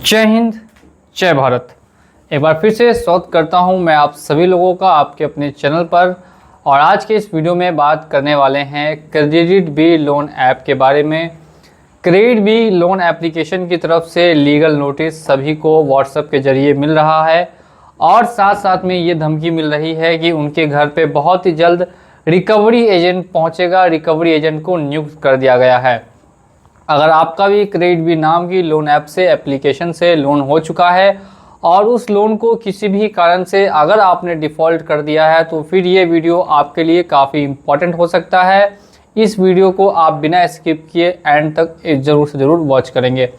जय हिंद, जय भारत। एक बार फिर से स्वागत करता हूं मैं आप सभी लोगों का आपके अपने चैनल पर। और आज के इस वीडियो में बात करने वाले हैं क्रेडिट बी लोन ऐप के बारे में। क्रेडिट बी लोन एप्लीकेशन की तरफ से लीगल नोटिस सभी को व्हाट्सएप के जरिए मिल रहा है और साथ साथ में ये धमकी मिल रही है कि उनके घर पे बहुत ही जल्द रिकवरी एजेंट पहुँचेगा। रिकवरी एजेंट को नियुक्त कर दिया गया है। अगर आपका भी क्रेडिट बी नाम की लोन ऐप से एप्लीकेशन से लोन हो चुका है और उस लोन को किसी भी कारण से अगर आपने डिफ़ॉल्ट कर दिया है तो फिर ये वीडियो आपके लिए काफ़ी इम्पॉर्टेंट हो सकता है। इस वीडियो को आप बिना स्किप किए एंड तक ज़रूर से ज़रूर वॉच करेंगे।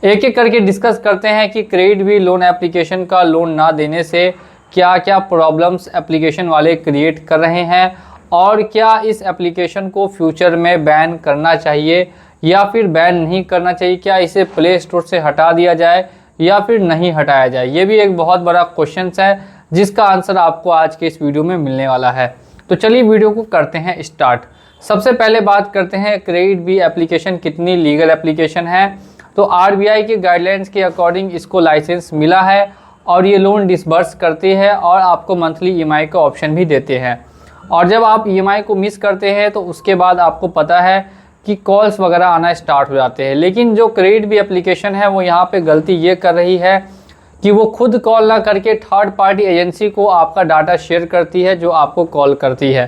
एक एक करके डिस्कस करते हैं कि क्रेडिट बी लोन एप्लीकेशन का लोन ना देने से क्या क्या प्रॉब्लम्स एप्लीकेशन वाले क्रिएट कर रहे हैं और क्या इस एप्लीकेशन को फ्यूचर में बैन करना चाहिए या फिर बैन नहीं करना चाहिए। क्या इसे प्ले स्टोर से हटा दिया जाए या फिर नहीं हटाया जाए। ये भी एक बहुत बड़ा क्वेश्चन है जिसका आंसर आपको आज के इस वीडियो में मिलने वाला है। तो चलिए वीडियो को करते हैं स्टार्ट। सबसे पहले बात करते हैं क्रेडिट बी एप्लीकेशन कितनी लीगल एप्लीकेशन है। तो आरबीआई के गाइडलाइंस के अकॉर्डिंग इसको लाइसेंस मिला है और ये लोन डिसबर्स करती है और आपको मंथली ईएमआई का ऑप्शन भी देते हैं। और जब आप ईएमआई को मिस करते हैं तो उसके बाद आपको पता है कि कॉल्स वगैरह आना स्टार्ट हो जाते हैं। लेकिन जो क्रेडिट बी एप्लीकेशन है वो यहाँ पे गलती ये कर रही है कि वो खुद कॉल ना करके थर्ड पार्टी एजेंसी को आपका डाटा शेयर करती है जो आपको कॉल करती है।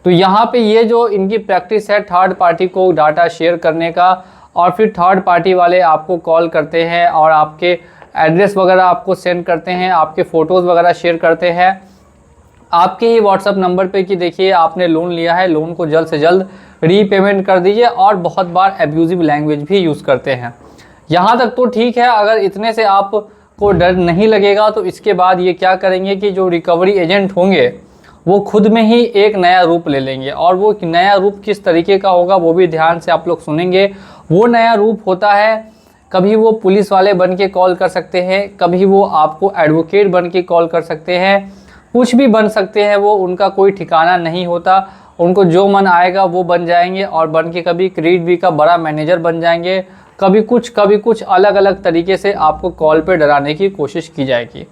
तो यहाँ पे ये जो इनकी प्रैक्टिस है थर्ड पार्टी को डाटा शेयर करने का और फिर थर्ड पार्टी वाले आपको कॉल करते हैं और आपके एड्रेस वगैरह आपको सेंड करते हैं, आपके फ़ोटोज़ वगैरह शेयर करते हैं आपके ही व्हाट्सअप नंबर पे कि देखिए आपने लोन लिया है, लोन को जल्द से जल्द रीपेमेंट कर दीजिए। और बहुत बार एब्यूजिव लैंग्वेज भी यूज़ करते हैं। यहाँ तक तो ठीक है, अगर इतने से आपको डर नहीं लगेगा तो इसके बाद ये क्या करेंगे कि जो रिकवरी एजेंट होंगे वो खुद में ही एक नया रूप ले लेंगे। और वो नया रूप किस तरीके का होगा वो भी ध्यान से आप लोग सुनेंगे। वो नया रूप होता है, कभी वो पुलिस वाले बन के कॉल कर सकते हैं, कभी वो आपको एडवोकेट बन के कॉल कर सकते हैं, कुछ भी बन सकते हैं। वो उनका कोई ठिकाना नहीं होता, उनको जो मन आएगा वो बन जाएंगे और बन के कभी क्रेडिट बी का बड़ा मैनेजर बन जाएंगे, कभी कुछ अलग अलग तरीके से आपको कॉल पे डराने की कोशिश की जाएगी।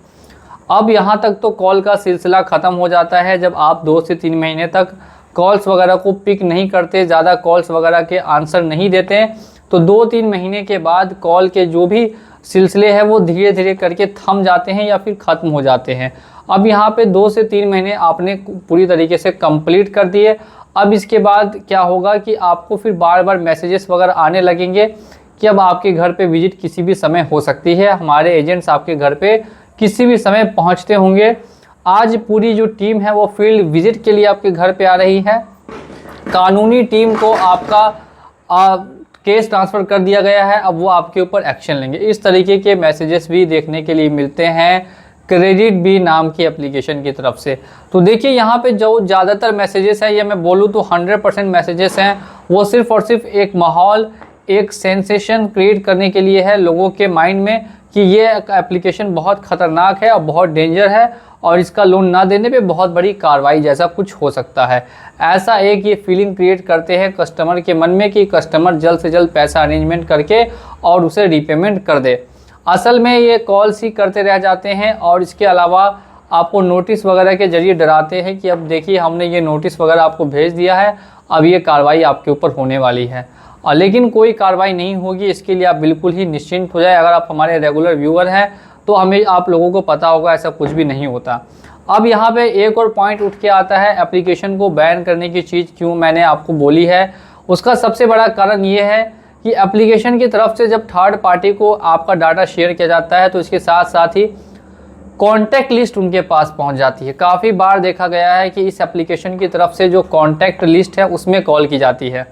अब यहाँ तक तो कॉल का सिलसिला ख़त्म हो जाता है जब आप 2 से 3 महीने तक कॉल्स वगैरह को पिक नहीं करते, ज़्यादा कॉल्स वगैरह के आंसर नहीं देते। तो 2-3 महीने के बाद कॉल के जो भी सिलसिले हैं वो धीरे धीरे करके थम जाते हैं या फिर ख़त्म हो जाते हैं। अब यहाँ पे 2 से 3 महीने आपने पूरी तरीके से कंप्लीट कर दिए। अब इसके बाद क्या होगा कि आपको फिर बार बार मैसेजेस वगैरह आने लगेंगे कि अब आपके घर पे विजिट किसी भी समय हो सकती है, हमारे एजेंट्स आपके घर पे किसी भी समय पहुँचते होंगे। आज पूरी जो टीम है वो फील्ड विजिट के लिए आपके घर पे आ रही है। कानूनी टीम को आपका केस ट्रांसफ़र कर दिया गया है, अब वो आपके ऊपर एक्शन लेंगे। इस तरीके के मैसेजेस भी देखने के लिए मिलते हैं क्रेडिट बी नाम की एप्लीकेशन की तरफ से। तो देखिए यहाँ पे जो ज़्यादातर मैसेजेस हैं, ये मैं बोलूँ तो 100% मैसेजेस हैं, वो सिर्फ़ और सिर्फ एक माहौल, एक सेंसेशन क्रिएट करने के लिए है लोगों के माइंड में कि ये एप्लीकेशन बहुत ख़तरनाक है और बहुत डेंजर है और इसका लोन ना देने पे बहुत बड़ी कार्रवाई जैसा कुछ हो सकता है। ऐसा एक ये फीलिंग क्रिएट करते हैं कस्टमर के मन में कि कस्टमर जल्द से जल्द पैसा अरेंजमेंट करके और उसे रीपेमेंट कर दे। असल में ये कॉल्स ही करते रह जाते हैं और इसके अलावा आपको नोटिस वगैरह के जरिए डराते हैं कि अब देखिए हमने ये नोटिस वगैरह आपको भेज दिया है, अब ये कार्रवाई आपके ऊपर होने वाली है। और लेकिन कोई कार्रवाई नहीं होगी, इसके लिए आप बिल्कुल ही निश्चिंत हो जाए। अगर आप हमारे रेगुलर व्यूअर हैं तो हमें आप लोगों को पता होगा ऐसा कुछ भी नहीं होता। अब यहाँ पे एक और पॉइंट उठ के आता है, एप्लीकेशन को बैन करने की चीज़ क्यों मैंने आपको बोली है। उसका सबसे बड़ा कारण ये है कि एप्लीकेशन की तरफ से जब थर्ड पार्टी को आपका डाटा शेयर किया जाता है तो इसके साथ साथ ही कॉन्टैक्ट लिस्ट उनके पास पहुंच जाती है। काफ़ी बार देखा गया है कि इस एप्लीकेशन की तरफ से जो कॉन्टैक्ट लिस्ट है उसमें कॉल की जाती है।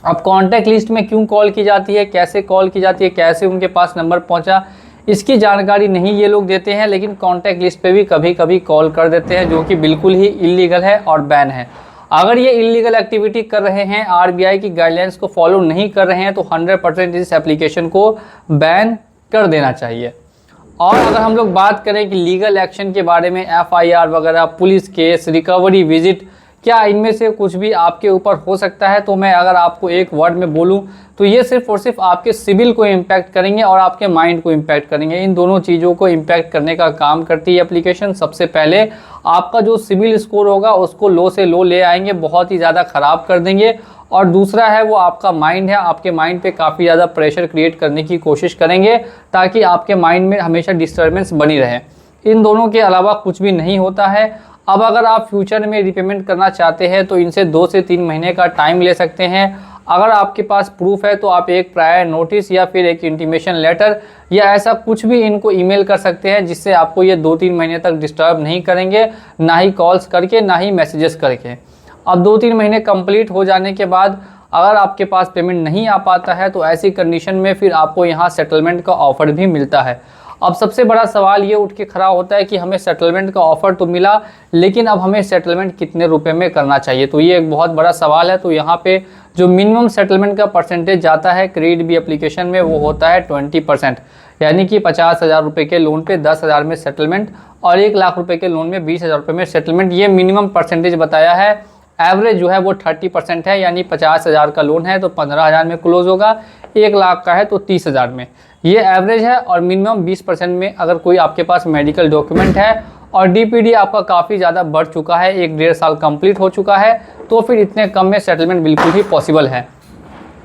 अब कॉन्टैक्ट लिस्ट में क्यों कॉल की जाती है, कैसे कॉल की जाती है, कैसे उनके पास नंबर पहुंचा, इसकी जानकारी नहीं ये लोग देते हैं। लेकिन कॉन्टैक्ट लिस्ट पे भी कभी कभी कॉल कर देते हैं जो कि बिल्कुल ही इलीगल है और बैन है। अगर ये इलीगल एक्टिविटी कर रहे हैं, आरबीआई की गाइडलाइंस को फॉलो नहीं कर रहे हैं तो 100% इस एप्लीकेशन को बैन कर देना चाहिए। और अगर हम लोग बात करें कि लीगल एक्शन के बारे में, एफआईआर वगैरह, पुलिस केस, रिकवरी विजिट, क्या इनमें से कुछ भी आपके ऊपर हो सकता है? तो मैं अगर आपको एक वर्ड में बोलूं तो ये सिर्फ और सिर्फ आपके सिविल को इम्पैक्ट करेंगे और आपके माइंड को इम्पैक्ट करेंगे। इन दोनों चीज़ों को इम्पैक्ट करने का काम करती है एप्लीकेशन। सबसे पहले आपका जो सिविल स्कोर होगा उसको लो से लो ले आएंगे, बहुत ही ज़्यादा ख़राब कर देंगे। और दूसरा है वो आपका माइंड है, आपके माइंड पे काफ़ी ज़्यादा प्रेशर क्रिएट करने की कोशिश करेंगे ताकि आपके माइंड में हमेशा डिस्टर्बेंस बनी रहे। इन दोनों के अलावा कुछ भी नहीं होता है। अब अगर आप फ्यूचर में रीपेमेंट करना चाहते हैं तो इनसे 2 से 3 महीने का टाइम ले सकते हैं। अगर आपके पास प्रूफ है तो आप एक प्रायर नोटिस या फिर एक इंटीमेशन लेटर या ऐसा कुछ भी इनको ईमेल कर सकते हैं जिससे आपको ये 2-3 महीने तक डिस्टर्ब नहीं करेंगे, ना ही कॉल्स करके ना ही मैसेजेस करके। अब 2-3 महीने कंप्लीट हो जाने के बाद अगर आपके पास पेमेंट नहीं आ पाता है तो ऐसी कंडीशन में फिर आपको यहाँ सेटलमेंट का ऑफ़र भी मिलता है। अब सबसे बड़ा सवाल ये उठ के खड़ा होता है कि हमें सेटलमेंट का ऑफ़र तो मिला, लेकिन अब हमें सेटलमेंट कितने रुपए में करना चाहिए? तो ये एक बहुत बड़ा सवाल है। तो यहाँ पे जो मिनिमम सेटलमेंट का परसेंटेज जाता है क्रेडिट बी एप्लीकेशन में वो होता है 20%, यानी कि 50,000 रुपये के लोन पे 10,000 में सेटलमेंट और 1 लाख रुपये के लोन में 20,000 रुपये में सेटलमेंट। ये मिनिमम परसेंटेज बताया है। एवरेज जो है वो 30% है, यानी 50,000 का लोन है तो 15,000 में क्लोज होगा, 1 लाख का है तो 30,000 में। ये एवरेज है। और मिनिमम 20% में अगर कोई आपके पास मेडिकल डॉक्यूमेंट है और डीपीडी आपका काफ़ी ज़्यादा बढ़ चुका है, 1-1.5 साल कंप्लीट हो चुका है, तो फिर इतने कम में सेटलमेंट बिल्कुल ही पॉसिबल है।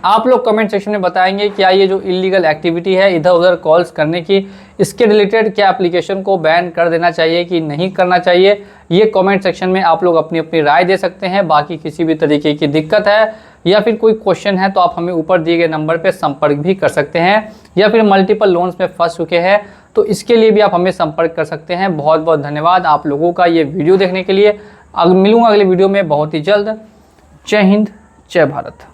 आप लोग कमेंट सेक्शन में बताएंगे क्या ये जो इलीगल एक्टिविटी है इधर उधर कॉल्स करने की, इसके रिलेटेड क्या एप्लीकेशन को बैन कर देना चाहिए कि नहीं करना चाहिए? ये कमेंट सेक्शन में आप लोग अपनी अपनी राय दे सकते हैं। बाकी किसी भी तरीके की दिक्कत है या फिर कोई क्वेश्चन है तो आप हमें ऊपर दिए गए नंबर पर संपर्क भी कर सकते हैं। या फिर मल्टीपल लोन्स में फंस चुके हैं तो इसके लिए भी आप हमें संपर्क कर सकते हैं। बहुत बहुत धन्यवाद आप लोगों का ये वीडियो देखने के लिए। मिलूंगा अगले वीडियो में बहुत ही जल्द। जय हिंद, जय भारत।